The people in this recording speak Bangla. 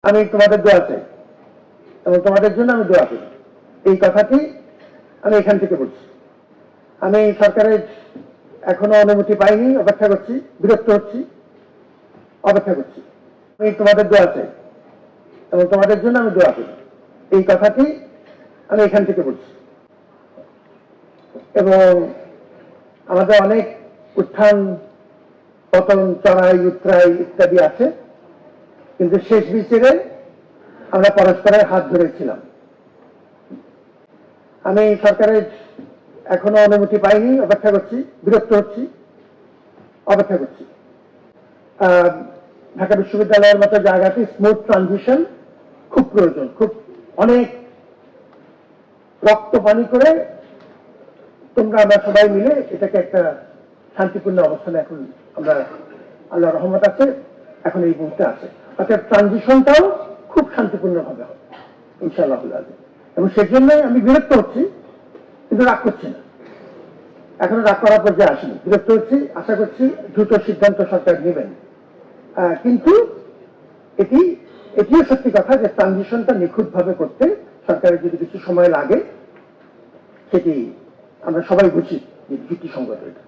আমি তোমাদের দোয়া চাই এবং তোমাদের জন্য আমি দোয়া করি। এই কথাটি আমি এখান থেকে বলছি। আমি সরকারের এখনো অনুমতি পাইনি, অপেক্ষা করছি, বিরক্ত হচ্ছি, অপেক্ষা করছি। আমি তোমাদের দোয়া চাই এবং তোমাদের জন্য আমি দোয়া করি। এই কথাটি আমি এখান থেকে বলছি। এবং আমাদের অনেক উত্থান পতন, চড়াই উতরাই ইত্যাদি আছে, কিন্তু শেষ বিচারে আমরা পরস্পরের হাত ধরেছিলাম। আমি সরকারের এখনো অনুমতি পাইনি, অপেক্ষা করছি, বিরক্ত হচ্ছি, অপেক্ষা করছি। ঢাকা বিশ্ববিদ্যালয়ের মতো জায়গাতে স্মুথ ট্রানজিশন খুব প্রয়োজন, খুব অনেক রক্ত পানি করে তোমরা আমরা সবাই মিলে এটাকে একটা শান্তিপূর্ণ অবস্থানে এখন আমরা আল্লাহ রহমত আছে এখন এই মুহূর্তে আছে। অর্থাৎ ট্রানজিশনটাও খুব শান্তিপূর্ণভাবে হবে ইনশাআল্লাহ। এবং সেজন্যই আমি বিরক্ত হচ্ছি, কিন্তু রাগ করছি না, এখনো রাগ করার পর্যায়ে আসেনি। বিরক্ত হচ্ছি, আশা করছি দ্রুত সিদ্ধান্ত সরকার নেবেন। কিন্তু এটিও সত্যি কথা যে ট্রানজিশনটা নিখুঁতভাবে করতে সরকারের যদি কিছু সময় লাগে সেটি আমরা সবাই বুঝি যে যুক্তিসঙ্গত এটা।